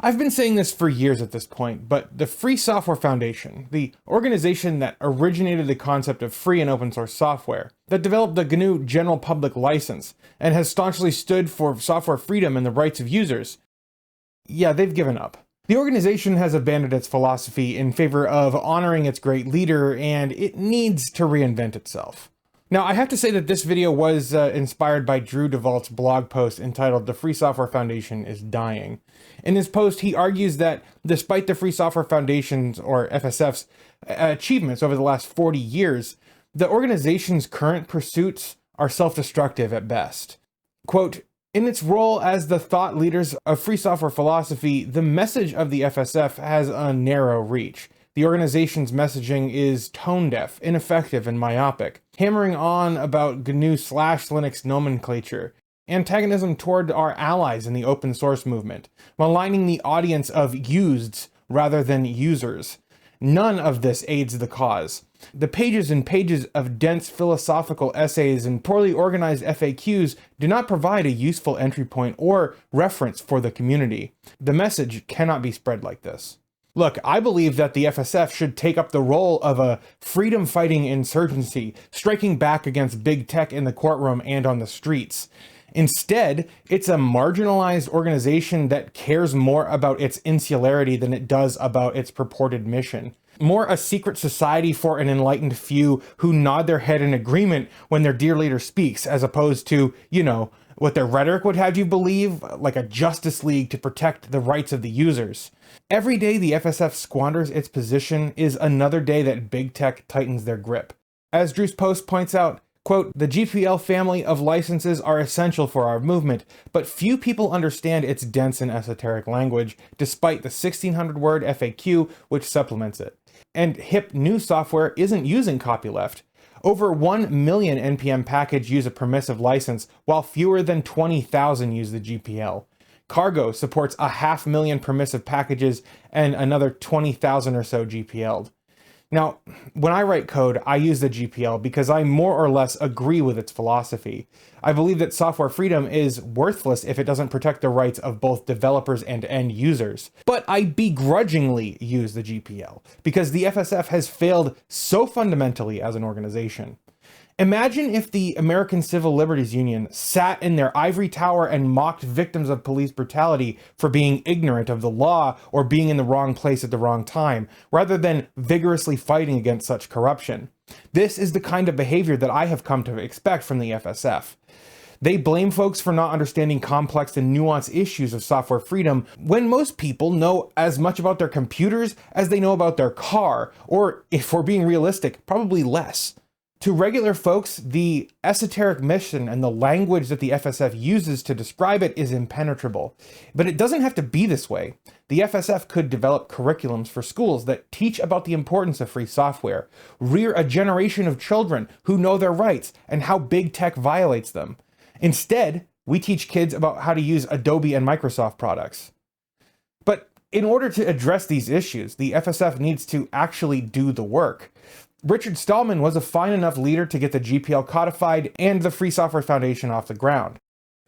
I've been saying this for years at this point, but the Free Software Foundation, the organization that originated the concept of free and open source software, that developed the GNU General Public License, and has staunchly stood for software freedom and the rights of users, yeah, they've given up. The organization has abandoned its philosophy in favor of honoring its great leader, and it needs to reinvent itself. Now, I have to say that this video was inspired by Drew DeVault's blog post entitled "The Free Software Foundation is Dying." In his post, he argues that despite the Free Software Foundation's, or FSF's, achievements over the last 40 years, the organization's current pursuits are self-destructive at best. Quote, "In its role as the thought leaders of free software philosophy, the message of the FSF has a narrow reach. The organization's messaging is tone-deaf, ineffective, and myopic, hammering on about GNU/Linux nomenclature, antagonism toward our allies in the open source movement, maligning the audience of useds rather than users. None of this aids the cause. The pages and pages of dense philosophical essays and poorly organized FAQs do not provide a useful entry point or reference for the community. The message cannot be spread like this." Look, I believe that the FSF should take up the role of a freedom-fighting insurgency, striking back against big tech in the courtroom and on the streets. Instead, it's a marginalized organization that cares more about its insularity than it does about its purported mission. More a secret society for an enlightened few who nod their head in agreement when their dear leader speaks, as opposed to, you know, what their rhetoric would have you believe, like a Justice League to protect the rights of the users. Every day the FSF squanders its position is another day that big tech tightens their grip. As Drew's post points out, quote, "The GPL family of licenses are essential for our movement, but few people understand its dense and esoteric language, despite the 1,600-word FAQ which supplements it. And hip new software isn't using copyleft. Over 1 million NPM package use a permissive license, while fewer than 20,000 use the GPL. Cargo supports 500,000 permissive packages and another 20,000 or so GPL'd. Now, when I write code, I use the GPL because I more or less agree with its philosophy. I believe that software freedom is worthless if it doesn't protect the rights of both developers and end users. But I begrudgingly use the GPL because the FSF has failed so fundamentally as an organization. Imagine if the American Civil Liberties Union sat in their ivory tower and mocked victims of police brutality for being ignorant of the law or being in the wrong place at the wrong time, rather than vigorously fighting against such corruption. This is the kind of behavior that I have come to expect from the FSF. They blame folks for not understanding complex and nuanced issues of software freedom when most people know as much about their computers as they know about their car, or if we're being realistic, probably less. To regular folks, the esoteric mission and the language that the FSF uses to describe it is impenetrable. But it doesn't have to be this way. The FSF could develop curriculums for schools that teach about the importance of free software, rear a generation of children who know their rights and how big tech violates them. Instead, we teach kids about how to use Adobe and Microsoft products. But in order to address these issues, the FSF needs to actually do the work. Richard Stallman was a fine enough leader to get the GPL codified and the Free Software Foundation off the ground.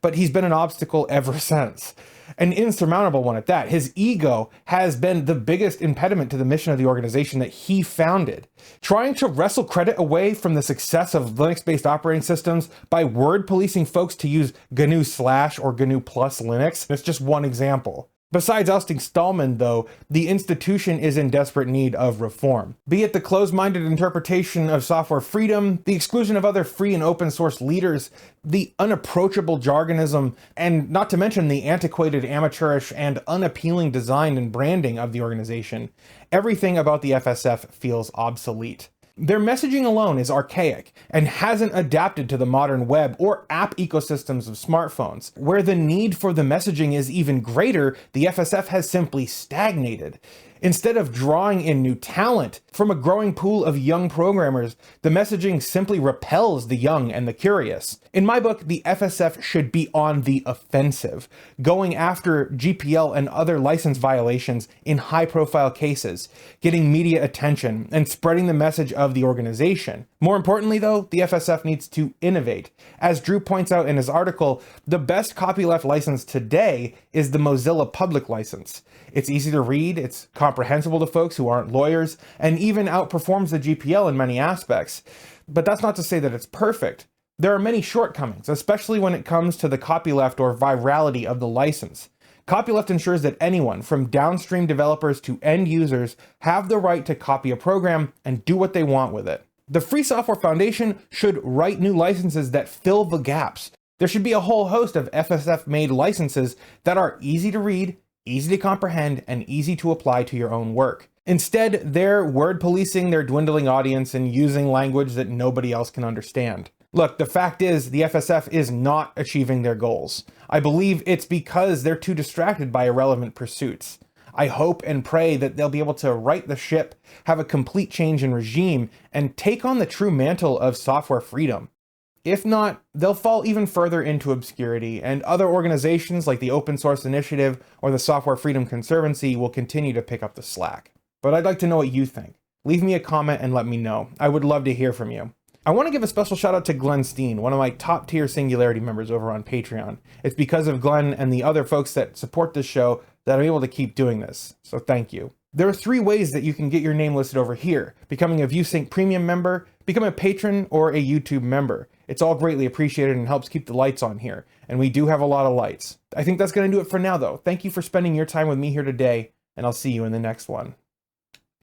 But he's been an obstacle ever since. An insurmountable one at that. His ego has been the biggest impediment to the mission of the organization that he founded. Trying to wrestle credit away from the success of Linux-based operating systems by word policing folks to use GNU/ or GNU plus Linux, that's just one example. Besides ousting Stallman, though, the institution is in desperate need of reform. Be it the closed-minded interpretation of software freedom, the exclusion of other free and open source leaders, the unapproachable jargonism, and not to mention the antiquated, amateurish, and unappealing design and branding of the organization. Everything about the FSF feels obsolete. Their messaging alone is archaic and hasn't adapted to the modern web or app ecosystems of smartphones. Where the need for the messaging is even greater, the FSF has simply stagnated. Instead of drawing in new talent from a growing pool of young programmers, the messaging simply repels the young and the curious. In my book, the FSF should be on the offensive, going after GPL and other license violations in high-profile cases, getting media attention, and spreading the message of the organization. More importantly, though, the FSF needs to innovate. As Drew points out in his article, the best copyleft license today is the Mozilla public license. It's easy to read, it's comprehensible to folks who aren't lawyers, and even outperforms the GPL in many aspects. But that's not to say that it's perfect. There are many shortcomings, especially when it comes to the copyleft or virality of the license. Copyleft ensures that anyone, from downstream developers to end users, have the right to copy a program and do what they want with it. The Free Software Foundation should write new licenses that fill the gaps. There should be a whole host of FSF-made licenses that are easy to read, easy to comprehend, and easy to apply to your own work. Instead, they're word policing their dwindling audience and using language that nobody else can understand. Look, the fact is, the FSF is not achieving their goals. I believe it's because they're too distracted by irrelevant pursuits. I hope and pray that they'll be able to right the ship, have a complete change in regime, and take on the true mantle of software freedom. If not, they'll fall even further into obscurity, and other organizations like the Open Source Initiative or the Software Freedom Conservancy will continue to pick up the slack. But I'd like to know what you think. Leave me a comment and let me know. I would love to hear from you. I want to give a special shout out to Glenn Steen, one of my top tier Singularity members over on Patreon. It's because of Glenn and the other folks that support this show that I'm able to keep doing this, so thank you. There are 3 ways that you can get your name listed over here: becoming a ViewSync Premium member, becoming a patron, or a YouTube member. It's all greatly appreciated and helps keep the lights on here, and we do have a lot of lights. I think that's going to do it for now though. Thank you for spending your time with me here today, and I'll see you in the next one.